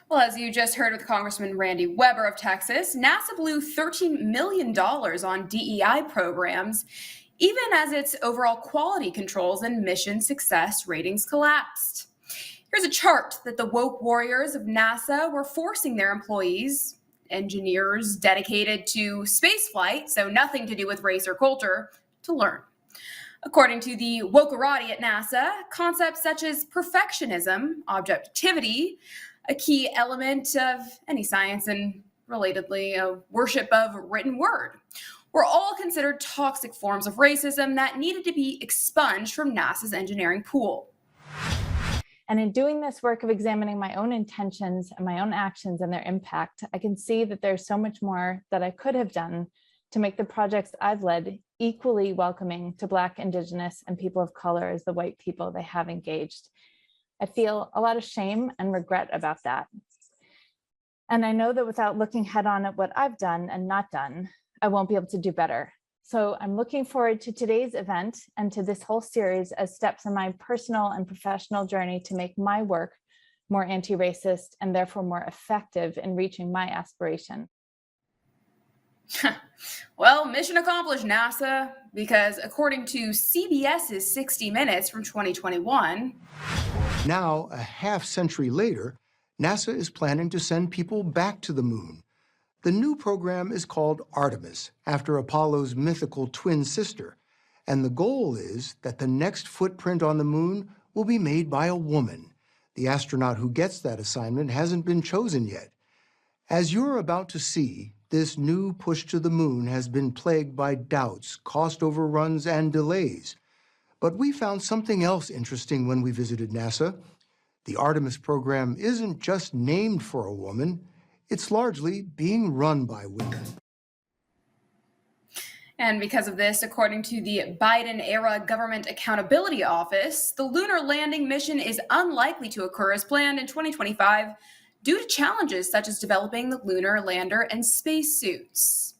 Well, as you just heard with Congressman Randy Weber of Texas, NASA blew $13 million on DEI programs, even as its overall quality controls and mission success ratings collapsed. Here's a chart that the woke warriors of NASA were forcing their employees, engineers dedicated to spaceflight, so nothing to do with race or culture, to learn. According to the wokerati at NASA, concepts such as perfectionism, objectivity, a key element of any science, and relatedly, a worship of written word, were all considered toxic forms of racism that needed to be expunged from NASA's engineering pool. And in doing this work of examining my own intentions and my own actions and their impact, I can see that there's so much more that I could have done to make the projects I've led equally welcoming to Black, Indigenous, and people of color as the white people they have engaged. I feel a lot of shame and regret about that. And I know that without looking head on at what I've done and not done, I won't be able to do better. So I'm looking forward to today's event and to this whole series as steps in my personal and professional journey to make my work more anti-racist and therefore more effective in reaching my aspiration. Well, mission accomplished, NASA, because according to CBS's 60 Minutes from 2021, now, a half century later, NASA is planning to send people back to the moon. The new program is called Artemis, after Apollo's mythical twin sister. And the goal is that the next footprint on the moon will be made by a woman. The astronaut who gets that assignment hasn't been chosen yet. As you're about to see, this new push to the moon has been plagued by doubts, cost overruns, and delays. But we found something else interesting when we visited NASA. The Artemis program isn't just named for a woman, it's largely being run by women. And because of this, according to the Biden-era Government Accountability Office, the lunar landing mission is unlikely to occur as planned in 2025 due to challenges such as developing the lunar lander and spacesuits.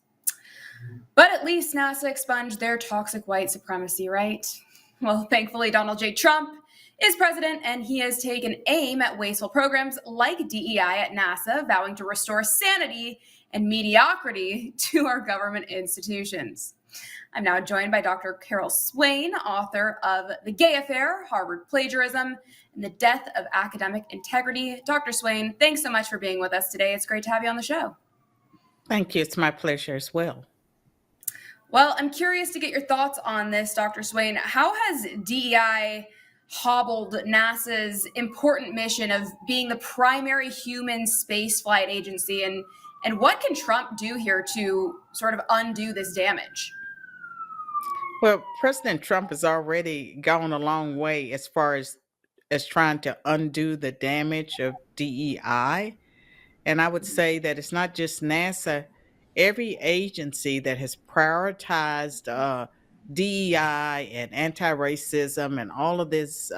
But at least NASA expunged their toxic white supremacy, right? Well, thankfully, Donald J. Trump is president, and he has taken aim at wasteful programs like DEI at NASA, vowing to restore sanity and mediocrity to our government institutions. I'm now joined by Dr. Carol Swain, author of The Gay Affair, Harvard Plagiarism, and the Death of Academic Integrity. Dr. Swain, thanks so much for being with us today. It's great to have you on the show. Thank you. It's my pleasure as well. Well, I'm curious to get your thoughts on this, Dr. Swain. How has DEI hobbled NASA's important mission of being the primary human spaceflight agency, and what can Trump do here to sort of undo this damage? Well, President Trump has already gone a long way as far as trying to undo the damage of DEI. And I would say that it's not just NASA. Every agency that has prioritized DEI and anti-racism and all of this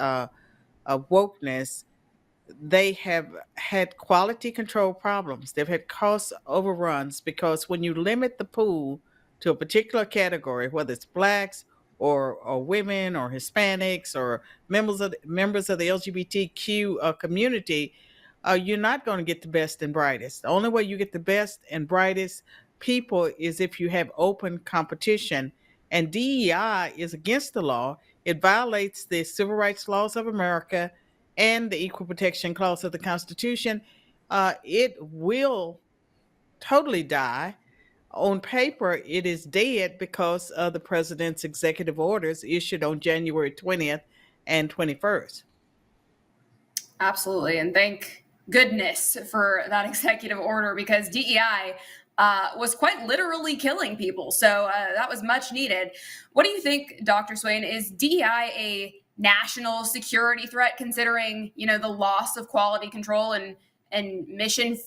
wokeness, they have had quality control problems. They've had cost overruns because when you limit the pool to a particular category, whether it's blacks or women or Hispanics or members of the LGBTQ community, you're not going to get the best and brightest. The only way you get the best and brightest people is if you have open competition. And DEI is against the law. It violates the civil rights laws of America and the Equal Protection Clause of the Constitution. It will totally die. On paper, it is dead because of the president's executive orders issued on January 20th and 21st. Absolutely. And thank goodness for that executive order, because DEI was quite literally killing people. So that was much needed. What do you think, Dr. Swain? Is DEI a national security threat, considering, the loss of quality control and mission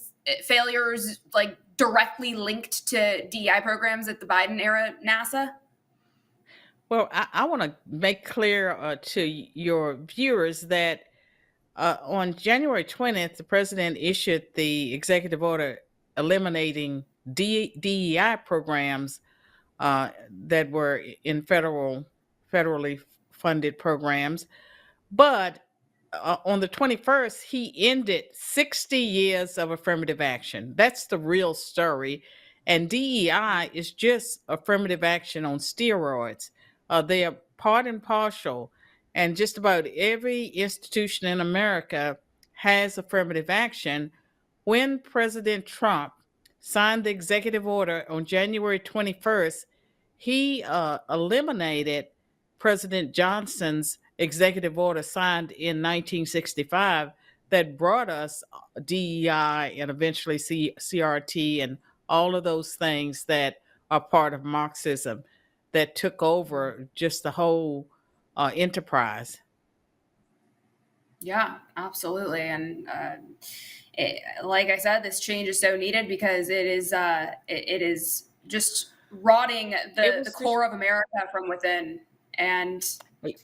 failures, like directly linked to DEI programs at the Biden era NASA? Well, I want to make clear to your viewers that on January 20th, the president issued the executive order eliminating DEI programs that were in federally funded programs. But on the 21st, he ended 60 years of affirmative action. That's the real story. And DEI is just affirmative action on steroids. They are part and partial. And just about every institution in America has affirmative action. When President Trump signed the executive order on January 21st, he eliminated President Johnson's executive order signed in 1965 that brought us DEI and eventually CRT and all of those things that are part of Marxism that took over just the whole enterprise. Yeah, absolutely. And like I said, this change is so needed because it is just rotting It the was core of America from within. And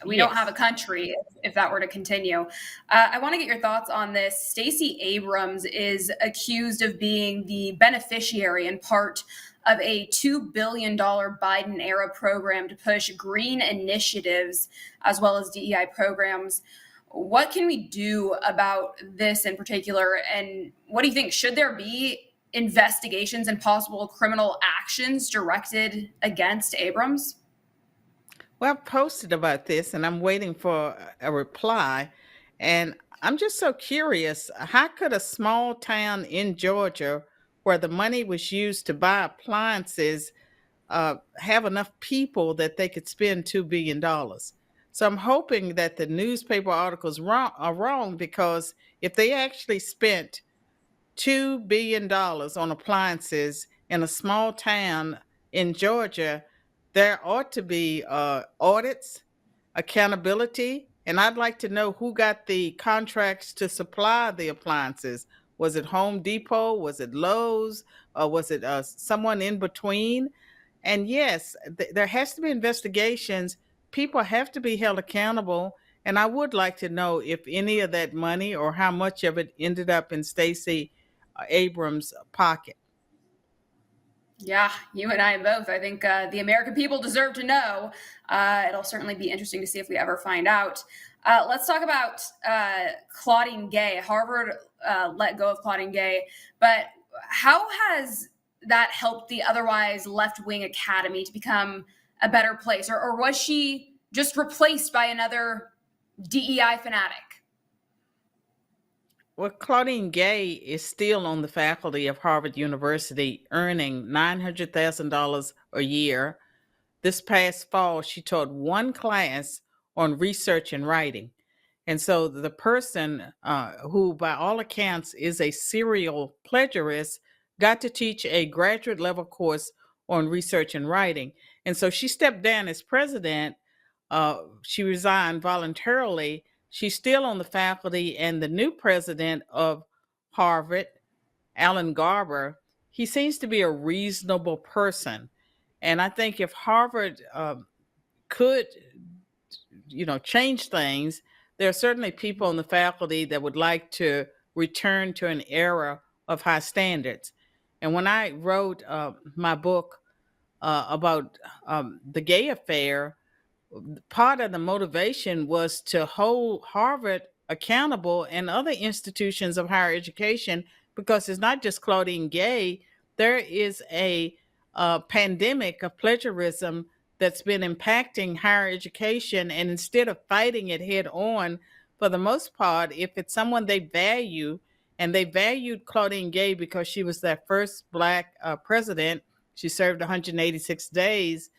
we don't have a yes. country if that were to continue. I want to get your thoughts on this. Stacey Abrams is accused of being the beneficiary in part of a $2 billion Biden era program to push green initiatives as well as DEI programs. What can we do about this in particular? And what do you think? Should there be investigations and possible criminal actions directed against Abrams? Well, I've posted about this and I'm waiting for a reply. And I'm just so curious, how could a small town in Georgia where the money was used to buy appliances have enough people that they could spend $2 billion? So I'm hoping that the newspaper articles are wrong, because if they actually spent $2 billion on appliances in a small town in Georgia, there ought to be audits, accountability, and I'd like to know who got the contracts to supply the appliances. Was it Home Depot? Was it Lowe's? Or was it someone in between? And yes, there has to be investigations. People have to be held accountable. And I would like to know if any of that money or how much of it ended up in Stacey Abrams' pocket. Yeah, you and I both. I think the American people deserve to know. It'll certainly be interesting to see if we ever find out. Let's talk about Claudine Gay. Harvard let go of Claudine Gay, but how has that helped the otherwise left-wing academy to become a better place? Or was she just replaced by another DEI fanatic? Well, Claudine Gay is still on the faculty of Harvard University, earning $900,000 a year. This past fall, she taught one class on research and writing. And so the person who, by all accounts, is a serial plagiarist, got to teach a graduate level course on research and writing. And so she stepped down as president. She resigned voluntarily. She's still on the faculty, and the new president of Harvard, Alan Garber, he seems to be a reasonable person. And I think if Harvard could, change things, there are certainly people on the faculty that would like to return to an era of high standards. And when I wrote my book about the gay affair, part of the motivation was to hold Harvard accountable and other institutions of higher education, because it's not just Claudine Gay. There is a pandemic of plagiarism that's been impacting higher education. And instead of fighting it head on, for the most part, if it's someone they value, and they valued Claudine Gay because she was their first Black president, she served 186 days,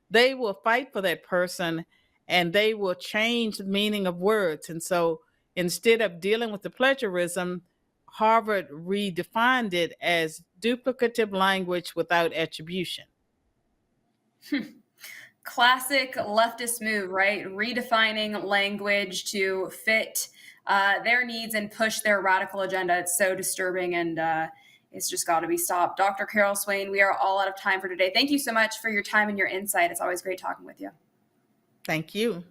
they will fight for that person and they will change the meaning of words. And so instead of dealing with the plagiarism, Harvard redefined it as duplicative language without attribution. Classic leftist move, right? Redefining language to fit their needs and push their radical agenda. It's so disturbing, and it's just got to be stopped. Dr. Carol Swain, we are all out of time for today. Thank you so much for your time and your insight. It's always great talking with you. Thank you.